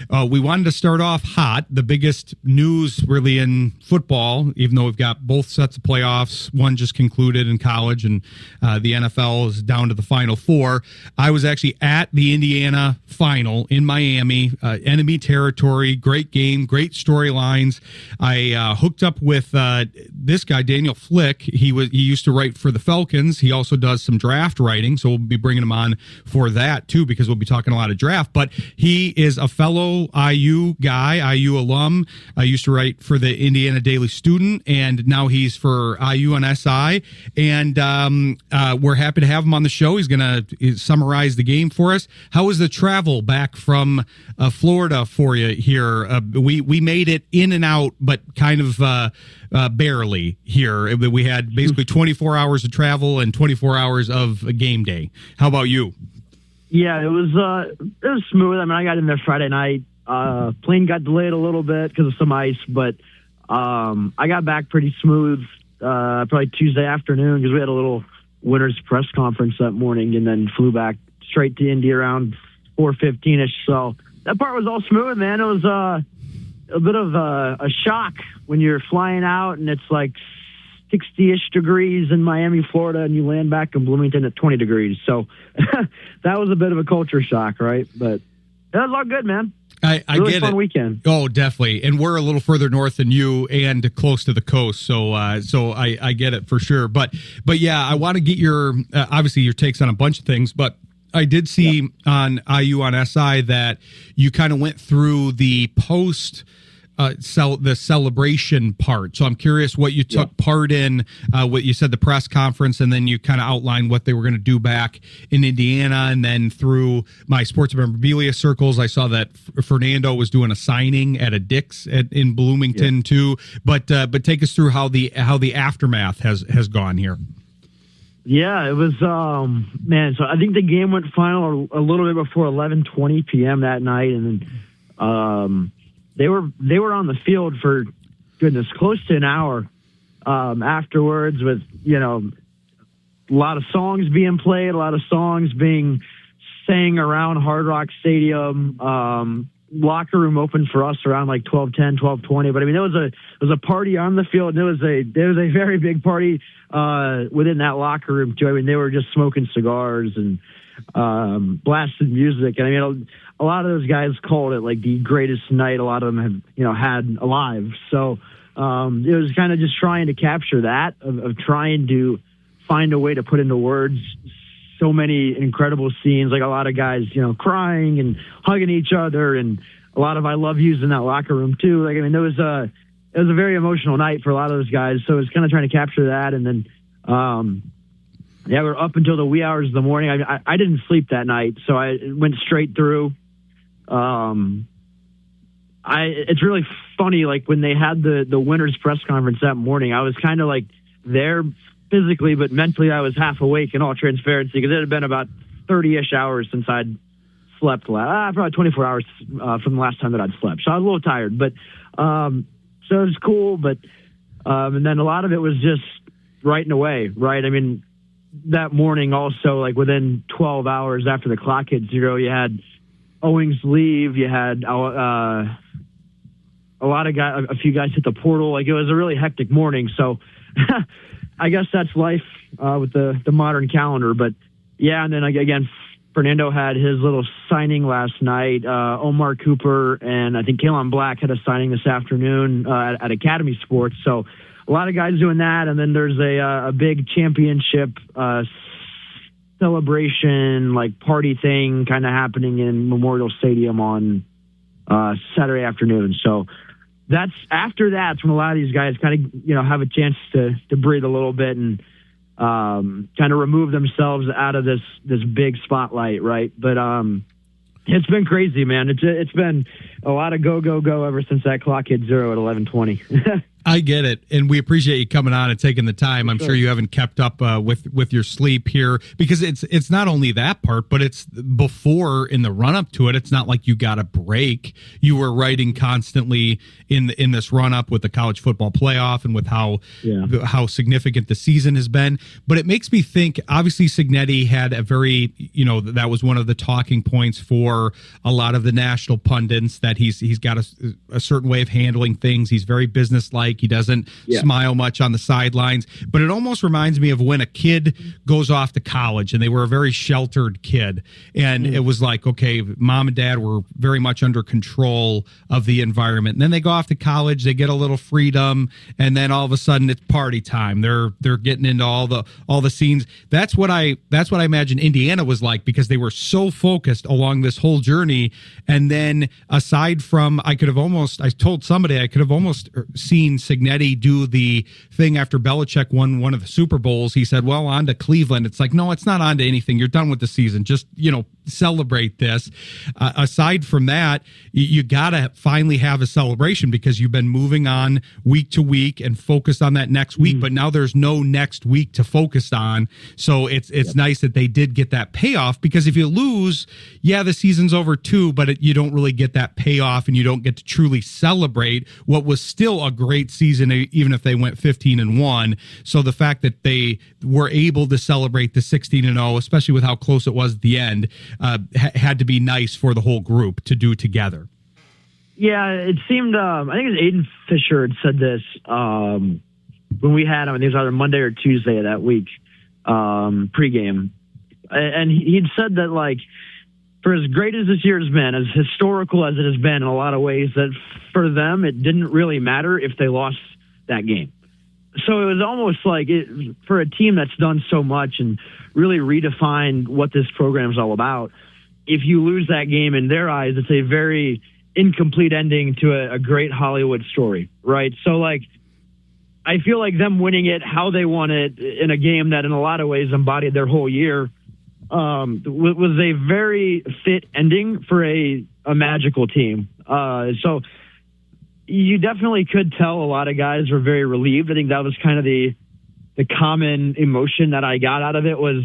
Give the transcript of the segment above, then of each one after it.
we wanted to start off hot. The biggest news really in football, even though we've got both sets of playoffs, one just concluded in college, and the NFL is down to the Final Four. I was actually at the Indiana final in Miami, enemy territory, great game, great storylines. I hooked up with this guy, Daniel Flick. He used to write for the Falcons. He also does some draft writing, so we'll be bringing him on for that too, because we'll be talking a lot of draft. But he is a fellow IU guy, IU alum. I used to write for the Indiana Daily Student, and now he's for IU on SI. And we're happy to have him on the show. He's going to summarize the game for us. How was the travel back from Florida for you here? We made it in and out, but kind of barely here. We had basically 24 hours of travel and 24 hours of a game day. How about you? Yeah, it was smooth. I mean, I got in there Friday night. Plane got delayed a little bit because of some ice, but I got back pretty smooth probably Tuesday afternoon because we had a little winter's press conference that morning, and then flew back straight to Indy around 4:15ish. So that part was all smooth, man. It was a bit of a shock when you're flying out and it's like 60-ish degrees in Miami, Florida, and you land back in Bloomington at 20 degrees. So that was a bit of a culture shock, right? But it was all good, man. I really get fun it. Weekend. Oh, definitely. And we're a little further north than you and close to the coast. So I get it for sure. But yeah, I want to get your, obviously your takes on a bunch of things, but I did see on IU on SI that you kind of went through the post the celebration part. So I'm curious what you took part in, what you said, the press conference, and then you kind of outlined what they were going to do back in Indiana. And then through my sports memorabilia circles, I saw that Fernando was doing a signing at a Dick's in Bloomington too. But take us through how the aftermath has gone here. Yeah, it was, man, so I think the game went final a little bit before 11:20 p.m. that night. And then, they were on the field for, goodness, close to an hour afterwards with, a lot of songs being played, a lot of songs being sang around Hard Rock Stadium. Locker room opened for us around like 12:10, 12:20. But I mean, it was a party on the field, and there was a very big party within that locker room too. I mean, they were just smoking cigars and blasting music. And I mean, a lot of those guys called it like the greatest night a lot of them have, had alive. So it was kind of just trying to capture that, of trying to find a way to put into words so many incredible scenes, like a lot of guys, crying and hugging each other, and a lot of I love yous in that locker room too. Like, I mean, it was a very emotional night for a lot of those guys. So it was kind of trying to capture that. And then, we're up until the wee hours of the morning. I didn't sleep that night, so I went straight through. It's really funny, like when they had the winners press conference that morning, I was kind of like there physically, but mentally I was half awake in all transparency, because it had been about 30-ish hours since I'd slept, probably 24 hours from the last time that I'd slept. So I was a little tired, but so it was cool. But and then a lot of it was just writing away, right? I mean, that morning also, like within 12 hours after the clock hit 0, you had Owings leave, you had a few guys hit the portal. Like, it was a really hectic morning. So I guess that's life with the modern calendar. But yeah, and then again, Fernando had his little signing last night. Omar Cooper and I think Kalen Black had a signing this afternoon at Academy Sports. So a lot of guys doing that. And then there's a big championship celebration, like party thing kind of happening in Memorial Stadium on Saturday afternoon. So that's when a lot of these guys kind of, have a chance to breathe a little bit and kind of remove themselves out of this big spotlight, right? But it's been crazy, man. It's been a lot of go ever since that clock hit 0 at 11:20. I get it, and we appreciate you coming on and taking the time. I'm sure you haven't kept up with your sleep here, because it's not only that part, but it's before, in the run up to it. It's not like you got a break. You were writing constantly in this run up with the college football playoff and with how significant the season has been. But it makes me think. Obviously, Cignetti had a very, that was one of the talking points for a lot of the national pundits, that he's got a certain way of handling things. He's very businesslike. He doesn't smile much on the sidelines, but it almost reminds me of when a kid goes off to college, and they were a very sheltered kid, and it was like, okay, mom and dad were very much under control of the environment, and then they go off to college, they get a little freedom, and then all of a sudden it's party time. They're getting into all the scenes. That's what I imagine Indiana was like, because they were so focused along this whole journey. And then aside from, I could have almost seen Cignetti do the thing after Belichick won one of the Super Bowls. He said, well, on to Cleveland. It's like, no, it's not on to anything. You're done with the season. Just, celebrate this. Aside from that, you got to finally have a celebration, because you've been moving on week to week and focused on that next week, but now there's no next week to focus on. So it's nice that they did get that payoff, because if you lose, the season's over too, but you don't really get that payoff, and you don't get to truly celebrate what was still a great season, even if they went 15-1. So the fact that they were able to celebrate the 16-0, especially with how close it was at the end, had to be nice for the whole group to do together. Yeah, it seemed, I think it was Aiden Fisher had said this when we had him. I think it was either Monday or Tuesday of that week, pregame. And he'd said that, like, for as great as this year has been, as historical as it has been in a lot of ways, that for them, it didn't really matter if they lost that game. So it was almost like, for a team that's done so much and really redefined what this program is all about, if you lose that game, in their eyes, it's a very incomplete ending to a great Hollywood story, right? So, like, I feel like them winning it how they won it in a game that in a lot of ways embodied their whole year was a very fit ending for a magical team. So you definitely could tell a lot of guys were very relieved. I think that was kind of the common emotion that I got out of it was,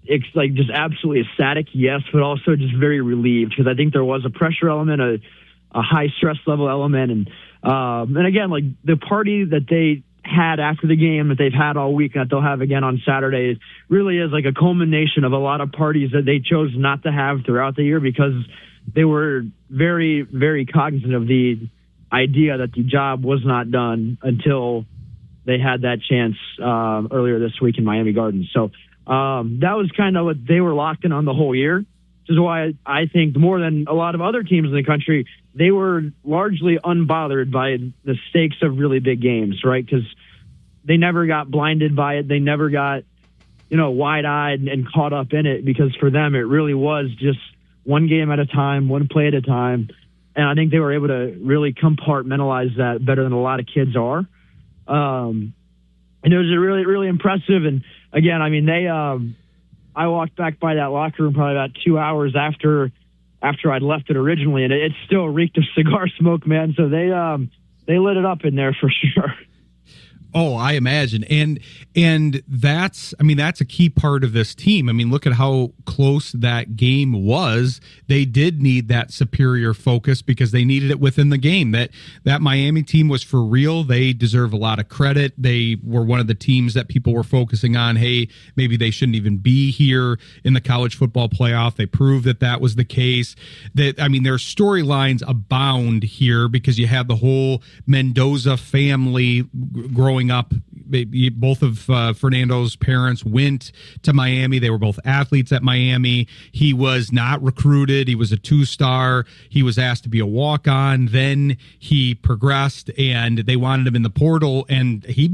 it's like just absolutely ecstatic, yes, but also just very relieved, because I think there was a pressure element, a high stress level element. And again, like the party that they had after the game that they've had all week and that they'll have again on Saturday really is like a culmination of a lot of parties that they chose not to have throughout the year, because they were very, very cognizant of the idea that the job was not done until they had that chance earlier this week in Miami Gardens. So that was kind of what they were locked in on the whole year, which is why I think more than a lot of other teams in the country, they were largely unbothered by the stakes of really big games, right? Because they never got blinded by it. They never got, wide-eyed and caught up in it, because for them, it really was just one game at a time, one play at a time. And I think they were able to really compartmentalize that better than a lot of kids are. And it was really, really impressive. And again, I mean, I walked back by that locker room probably about 2 hours after I'd left it originally, and it still reeked of cigar smoke, man. So they lit it up in there for sure. Oh, I imagine. And that's a key part of this team. I mean, look at how close that game was. They did need that superior focus because they needed it within the game. That Miami team was for real. They deserve a lot of credit. They were one of the teams that people were focusing on. Hey, maybe they shouldn't even be here in the college football playoff. They proved that was the case. Their storylines abound here because you have the whole Mendoza family growing up. Both of Fernando's parents went to Miami. They were both athletes at Miami. He was not recruited. He was a 2-star. He was asked to be a walk-on. Then he progressed, and they wanted him in the portal. And he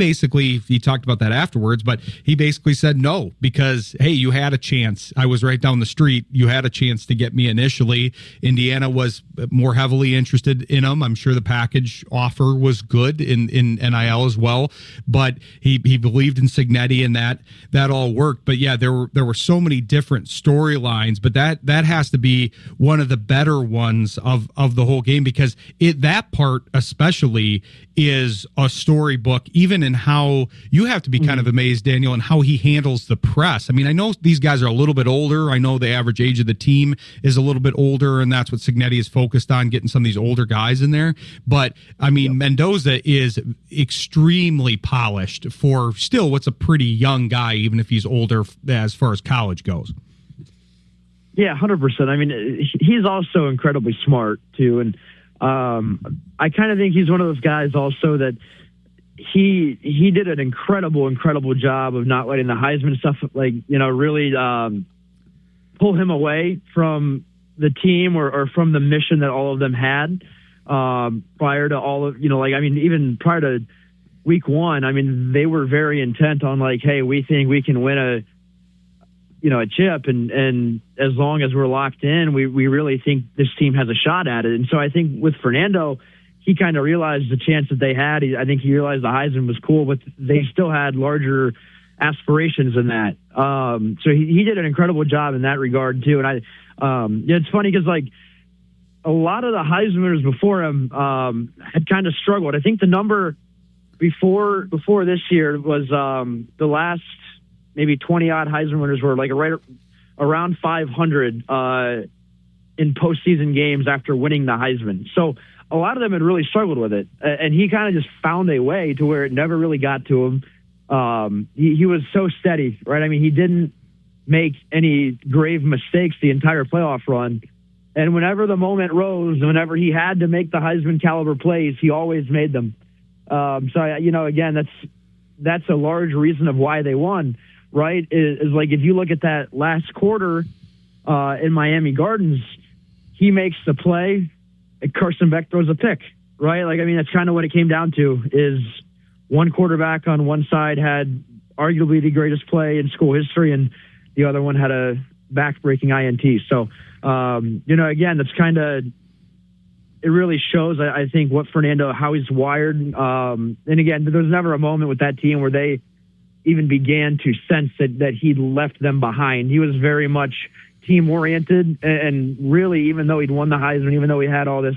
talked about that afterwards, but he basically said no because, hey, you had a chance. I was right down the street. You had a chance to get me initially. Indiana was more heavily interested in him. I'm sure the package offer was good in NIL as well. But he believed in Cignetti, and that all worked. But yeah, there were so many different storylines, but that has to be one of the better ones of the whole game, because that part especially is a storybook, even in how you have to be kind of amazed, Daniel, and how he handles the press. I mean, I know these guys are a little bit older. I know the average age of the team is a little bit older, and that's what Cignetti is focused on, getting some of these older guys in there. But I mean, Mendoza is extremely polished for still what's a pretty young guy, even if he's older as far as college goes. Yeah, 100%. I mean, he's also incredibly smart too, and I kind of think he's one of those guys also that he did an incredible job of not letting the Heisman stuff, like, really pull him away from the team or from the mission that all of them had prior to all of, even prior to week one. I mean, they were very intent on like, hey, we think we can win a chip, and as long as we're locked in, we really think this team has a shot at it. And so I think with Fernando, he kind of realized the chance that they had. I think he realized the Heisman was cool, but they still had larger aspirations than that. So he did an incredible job in that regard too. And it's funny because like a lot of the Heismaners before him had kind of struggled. I think the number before this year was the last maybe 20-odd Heisman winners were like right around 500 in postseason games after winning the Heisman. So a lot of them had really struggled with it, and he kind of just found a way to where it never really got to him. He was so steady, right? I mean, he didn't make any grave mistakes the entire playoff run, and whenever the moment rose, whenever he had to make the Heisman caliber plays, he always made them. Again, that's a large reason of why they won. Right, is like if you look at that last quarter in Miami Gardens, he makes the play, and Carson Beck throws a pick. Right, like I mean that's kind of what it came down to. Is one quarterback on one side had arguably the greatest play in school history, and the other one had a back-breaking INT. So again, that's kind of it. Really shows, I think, what Fernando, how he's wired. And again, there was never a moment with that team where they even began to sense that he'd left them behind. He was very much team-oriented, and really, even though he'd won the Heisman, even though he had all this,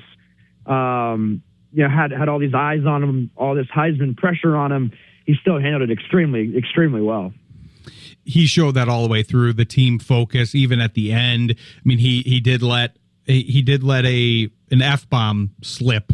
had all these eyes on him, all this Heisman pressure on him, he still handled it extremely well. He showed that all the way through, the team focus, even at the end. I mean, he did let an F-bomb slip.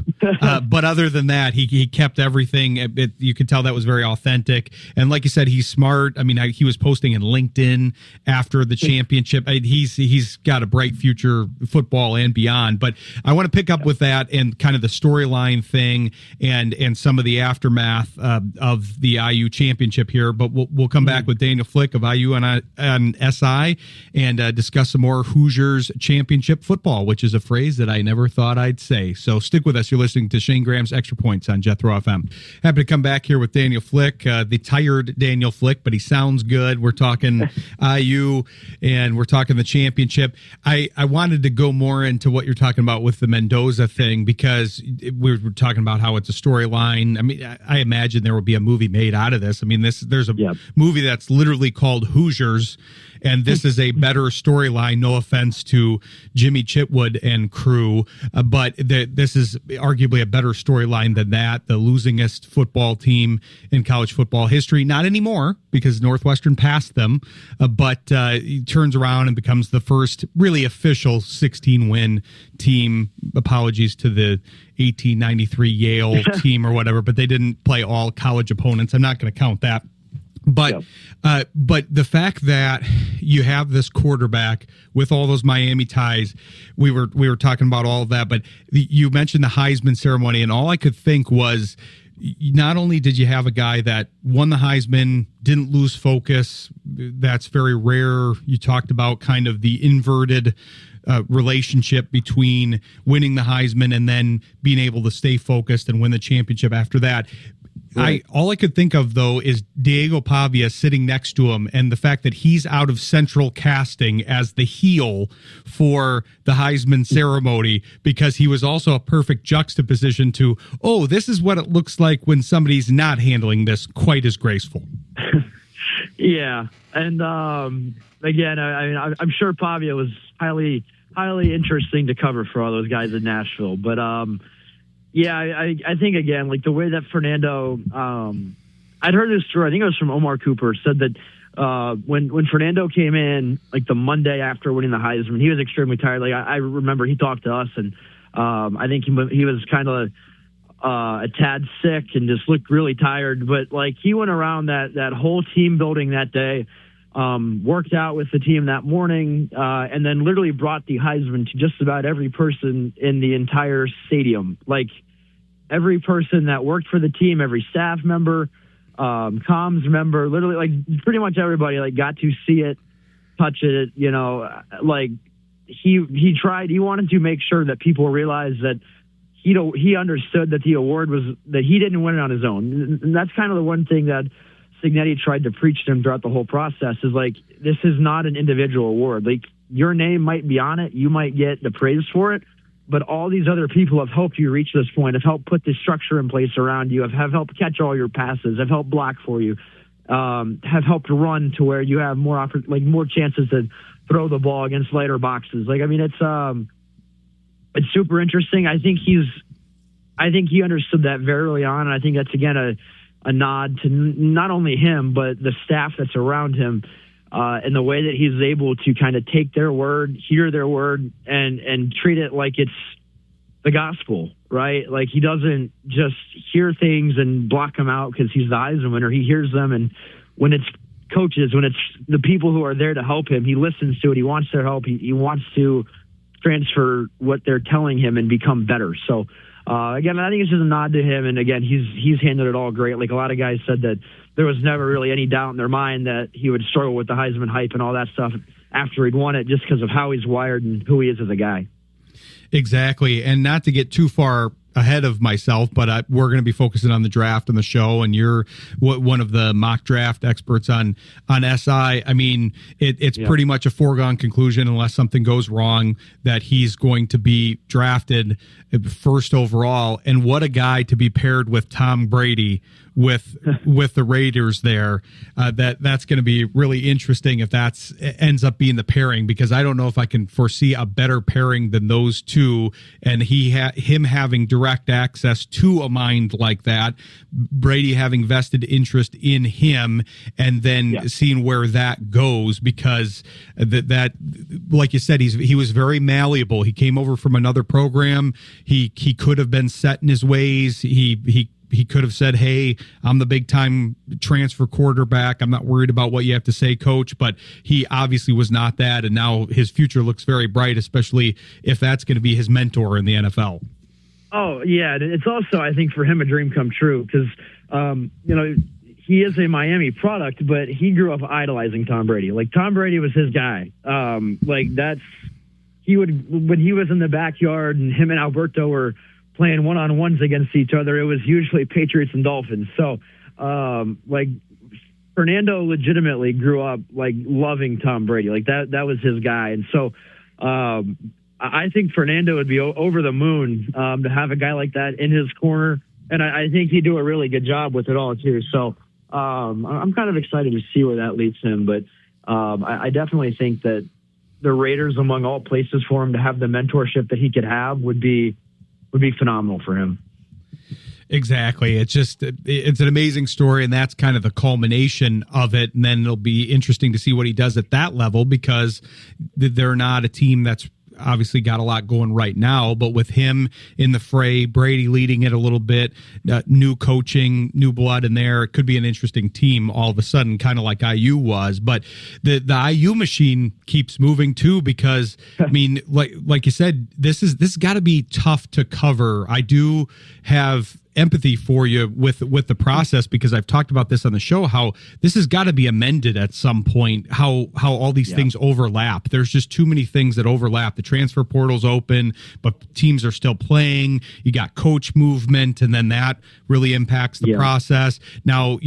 But other than that, he kept everything. You could tell that was very authentic. And like you said, he's smart. I mean, he was posting in LinkedIn after the championship. He's got a bright future, football and beyond. But I want to pick up with that and kind of the storyline thing and some of the aftermath of the IU championship here. But we'll come back with Daniel Flick of IU on SI and discuss some more Hoosiers championship football, which is a phrase that I never thought I'd say. So stick with us. You're listening to Shayne Graham's Extra Points on Jethro FM. Happy to come back here with Daniel Flick, the tired Daniel Flick, but he sounds good. We're talking IU and we're talking the championship. I wanted to go more into what you're talking about with the Mendoza thing, because we were talking about how it's a storyline. I mean, I imagine there will be a movie made out of this. I mean, there's a movie that's literally called Hoosiers, and this is a better storyline. No offense to Jimmy Chitwood and crew, but this is arguably a better storyline than that. The losingest football team in college football history. Not anymore, because Northwestern passed them, but he turns around and becomes the first really official 16-win team. Apologies to the 1893 Yale team or whatever, but they didn't play all college opponents. I'm not going to count that. But but the fact that you have this quarterback with all those Miami ties, we were talking about all of that, but you mentioned the Heisman ceremony, and all I could think was, not only did you have a guy that won the Heisman, didn't lose focus, that's very rare. You talked about kind of the inverted relationship between winning the Heisman and then being able to stay focused and win the championship after that. All I could think of though is Diego Pavia sitting next to him, and the fact that he's out of central casting as the heel for the Heisman ceremony, because he was also a perfect juxtaposition to, oh, this is what it looks like when somebody's not handling this quite as graceful. Yeah, and again, I'm sure Pavia was highly interesting to cover for all those guys in Nashville, but yeah, I think again, like the way that Fernando, I'd heard this story. I think it was from Omar Cooper, said that when Fernando came in, like the Monday after winning the Heisman, he was extremely tired. Like I remember he talked to us, and I think he was kind of a tad sick and just looked really tired. But like he went around that whole team building that day, worked out with the team that morning, and then literally brought the Heisman to just about every person in the entire stadium. Like every person that worked for the team, every staff member, comms member, literally like pretty much everybody like got to see it, touch it, like he wanted to make sure that people realized that he understood that the award was, that he didn't win it on his own. And that's kind of the one thing that Cignetti tried to preach to him throughout the whole process, is like, this is not an individual award. Like your name might be on it, you might get the praise for it, but all these other people have helped you reach this point, have helped put this structure in place around you, have helped catch all your passes, have helped block for you, have helped run to where you have more chances to throw the ball against lighter boxes. Like, I mean, it's super interesting. I think he understood that very early on, and I think that's again a nod to not only him but the staff that's around him, and the way that he's able to kind of take their word, hear their word, and treat it like it's the gospel, right? Like he doesn't just hear things and block them out because he's the Heisman winner. He hears them, and when it's coaches, when it's the people who are there to help him, he listens to it. He wants their help. He wants to transfer what they're telling him and become better. So again, I think it's just a nod to him. And again, he's handled it all great. Like a lot of guys said that there was never really any doubt in their mind that he would struggle with the Heisman hype and all that stuff after he'd won it, just because of how he's wired and who he is as a guy. Exactly. And not to get too far ahead of myself, but we're going to be focusing on the draft on the show, and you're one of the mock draft experts on SI. I mean, it's pretty much a foregone conclusion, unless something goes wrong, that he's going to be drafted first overall. And what a guy to be paired with Tom Brady with the Raiders there. That's going to be really interesting if that's ends up being the pairing, because I don't know if I can foresee a better pairing than those two, and him having direct access to a mind like that, Brady having vested interest in him, and then seeing where that goes, because that like you said, he was very malleable. He came over from another program. He could have been set in his ways. He could have said, hey, I'm the big time transfer quarterback, I'm not worried about what you have to say, coach. But he obviously was not that. And now his future looks very bright, especially if that's going to be his mentor in the NFL. Oh, yeah. It's also, I think, for him a dream come true, because, he is a Miami product, but he grew up idolizing Tom Brady. Like, Tom Brady was his guy. When he was in the backyard and him and Alberto were playing one-on-ones against each other, it was usually Patriots and Dolphins. So, Fernando legitimately grew up like loving Tom Brady. Like that was his guy. And so, I think Fernando would be over the moon to have a guy like that in his corner, and I think he'd do a really good job with it all too. So, I'm kind of excited to see where that leads him. But I definitely think that the Raiders, among all places for him to have the mentorship that he could have, would be phenomenal for him. Exactly. It's an amazing story, and that's kind of the culmination of it. And then it'll be interesting to see what he does at that level, because they're not a team that's obviously got a lot going right now, but with him in the fray, Brady leading it a little bit, new coaching, new blood in there, it could be an interesting team all of a sudden, kind of like IU was. But the IU machine keeps moving too, because I mean, like you said, this got to be tough to cover. I do have empathy for you with the process, because I've talked about this on the show, how this has got to be amended at some point, how all these things overlap. There's just too many things that overlap. The transfer portal's open, but teams are still playing. You got coach movement, and then that really impacts the process. Now,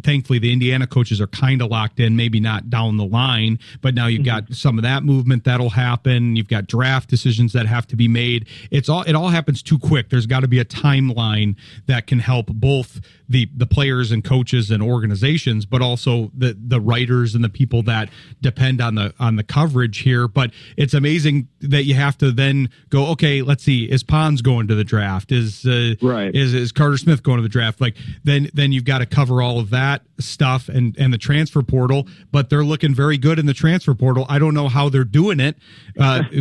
thankfully the Indiana coaches are kind of locked in, maybe not down the line, but now you've got some of that movement that'll happen. You've got draft decisions that have to be made. It all happens too quick. There's got to be a timeline that can help both the players and coaches and organizations, but also the writers and the people that depend on the coverage here. But it's amazing that you have to then go, okay, let's see, is Pons going to the draft? Is Carter Smith going to the draft? Like then you've got to cover all of that stuff and the transfer portal, but they're looking very good in the transfer portal. I don't know how they're doing it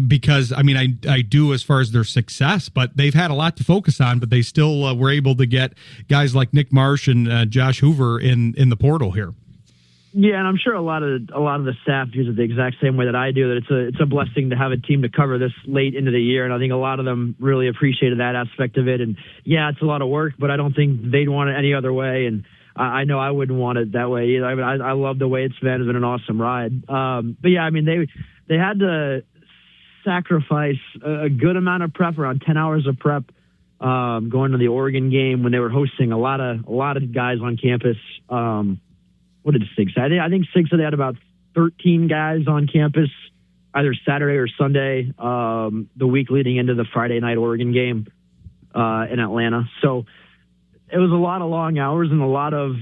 because I do as far as their success, but they've had a lot to focus on, but they still were able to get guys like Nick Marsh and Josh Hoover in the portal here. Yeah, and I'm sure a lot of the staff views it the exact same way that I do, that it's a blessing to have a team to cover this late into the year, and I think a lot of them really appreciated that aspect of it. And yeah, it's a lot of work, but I don't think they'd want it any other way, and I know I wouldn't want it that way either. I love the way it's been. It's been an awesome ride. But yeah, they had to sacrifice a good amount of prep, around 10 hours of prep, going to the Oregon game when they were hosting a lot of guys on campus. What did Sig say? I think Sig said they had about 13 guys on campus either Saturday or Sunday, the week leading into the Friday night Oregon game in Atlanta. So it was a lot of long hours and a lot of,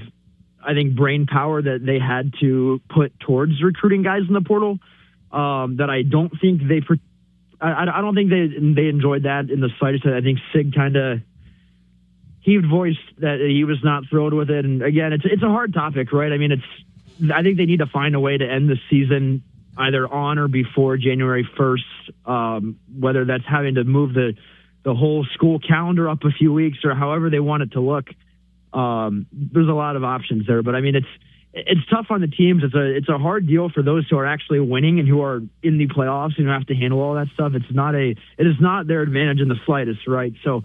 I think, brain power that they had to put towards recruiting guys in the portal. That I don't think I don't think they enjoyed that in the slightest. I think Sig kind of heaved voice that he was not thrilled with it. And again, it's a hard topic, right? I mean, I think they need to find a way to end the season either on or before January 1st, whether that's having to move the whole school calendar up a few weeks or however they want it to look. There's a lot of options there, but I mean, it's tough on the teams. It's a hard deal for those who are actually winning and who are in the playoffs and who have to handle all that stuff. It is not their advantage in the slightest, right? So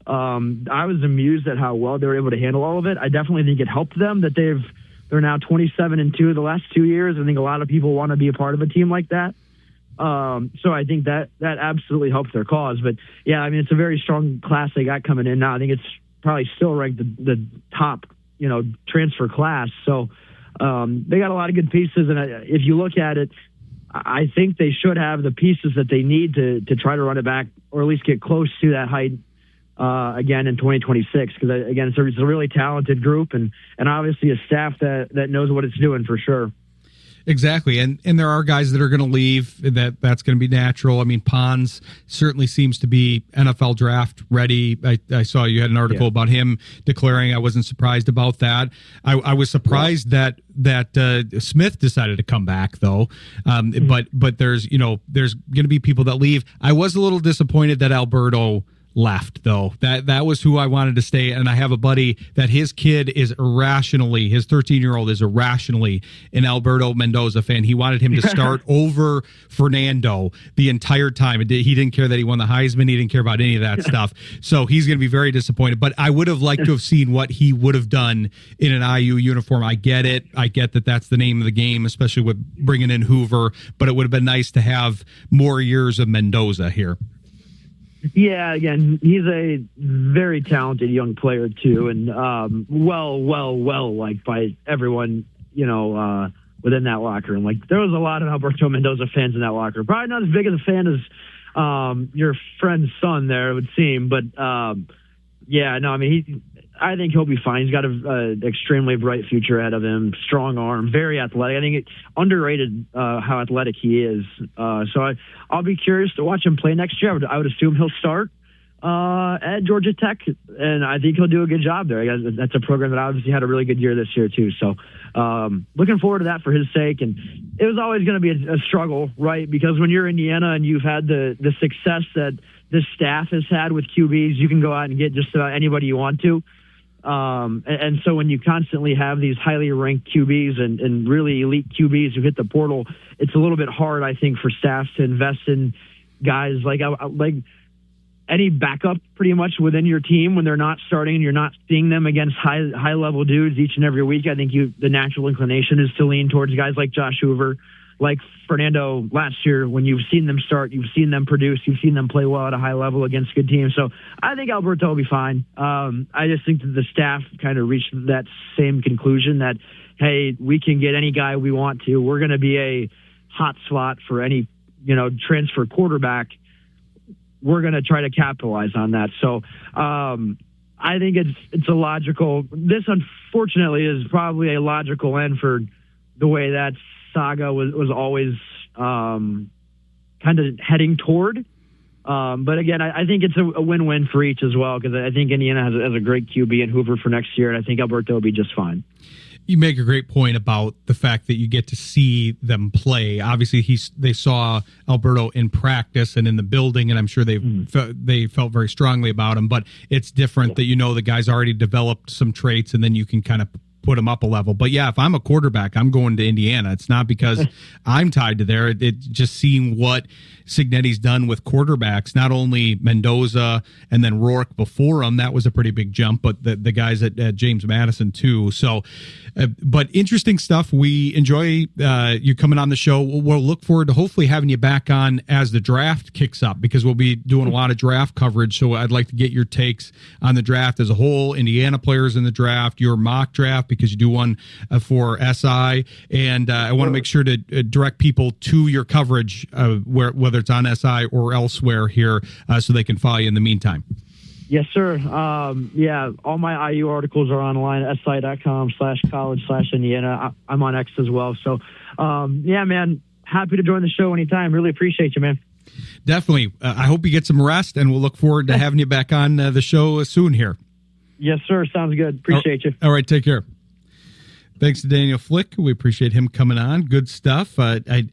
I was amused at how well they were able to handle all of it. I definitely think it helped them that they're now 27-2 the last 2 years. I think a lot of people want to be a part of a team like that. So I think that absolutely helped their cause. But yeah, I mean, it's a very strong class they got coming in now. I think it's probably still ranked the top, transfer class. So they got a lot of good pieces. And if you look at it, I think they should have the pieces that they need to try to run it back or at least get close to that height again in 2026. Because again, it's a really talented group and obviously a staff that knows what it's doing for sure. Exactly. And there are guys that are going to leave. That's going to be natural. I mean, Pons certainly seems to be NFL draft ready. I saw you had an article about him declaring. I wasn't surprised about that. I was surprised that Smith decided to come back though. But there's going to be people that leave. I was a little disappointed that Alberto left though. That was who I wanted to stay. And I have a buddy that his 13-year-old is irrationally an Alberto Mendoza fan. He wanted him to start over Fernando the entire time. He didn't care that he won the Heisman. He didn't care about any of that stuff. So he's going to be very disappointed. But I would have liked to have seen what he would have done in an IU uniform. I get it. I get that that's the name of the game, especially with bringing in Hoover. But it would have been nice to have more years of Mendoza here. Yeah, again, he's a very talented young player too, and well liked by everyone, within that locker room. Like there was a lot of Alberto Mendoza fans in that locker room. Probably not as big of a fan as your friend's son there, it would seem, but I think he'll be fine. He's got an extremely bright future ahead of him. Strong arm, very athletic. I think it's underrated how athletic he is. So I'll be curious to watch him play next year. I would assume he'll start at Georgia Tech, and I think he'll do a good job there. That's a program that obviously had a really good year this year too. So looking forward to that for his sake. And it was always going to be a struggle, right? Because when you're Indiana and you've had the success that this staff has had with QBs, you can go out and get just about anybody you want to. And so when you constantly have these highly ranked QBs and really elite QBs who hit the portal, it's a little bit hard, I think, for staffs to invest in guys like any backup pretty much within your team when they're not starting and you're not seeing them against high level dudes each and every week. I think the natural inclination is to lean towards guys like Josh Hoover, like Fernando last year. When you've seen them start, you've seen them produce, you've seen them play well at a high level against good teams. So I think Alberto will be fine. I just think that the staff kind of reached that same conclusion that, hey, we can get any guy we want to. We're going to be a hot slot for any, transfer quarterback. We're going to try to capitalize on that. So I think it's a logical. This, unfortunately, is probably a logical end for the way that saga was always kind of heading toward. But again, I think it's a win-win for each as well, because I think Indiana has a great QB in Hoover for next year, and I think Alberto will be just fine. You make a great point about the fact that you get to see them play. Obviously, they saw Alberto in practice and in the building, and I'm sure they felt very strongly about him. But it's different that the guy's already developed some traits, and then you can kind of put him up a level. But yeah, if I'm a quarterback, I'm going to Indiana. It's not because I'm tied to there. It's just seeing what Cignetti's done with quarterbacks, not only Mendoza and then Rourke before him. That was a pretty big jump, but the guys at James Madison too. So, but interesting stuff. We enjoy you coming on the show. We'll look forward to hopefully having you back on as the draft kicks up, because we'll be doing a lot of draft coverage. So I'd like to get your takes on the draft as a whole, Indiana players in the draft, your mock draft, because you do one for SI, and I want to make sure to direct people to your coverage, whether it's on SI or elsewhere here, so they can follow you in the meantime. Yes, sir. Yeah, all my IU articles are online at si.com/college/Indiana. I'm on X as well. So, yeah, man, happy to join the show anytime. Really appreciate you, man. Definitely. I hope you get some rest, and we'll look forward to having you back on the show soon here. Yes, sir. Sounds good. Appreciate you. All right. Take care. Thanks to Daniel Flick. We appreciate him coming on. Good stuff. I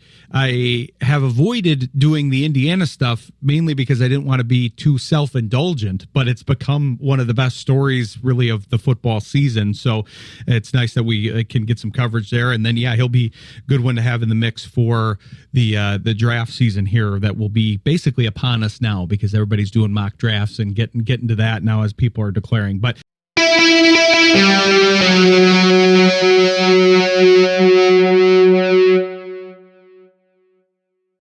have avoided doing the Indiana stuff mainly because I didn't want to be too self-indulgent, but it's become one of the best stories really of the football season. So it's nice that we can get some coverage there. And then, yeah, he'll be a good one to have in the mix for the draft season here that will be basically upon us now, because everybody's doing mock drafts and getting to that now as people are declaring. But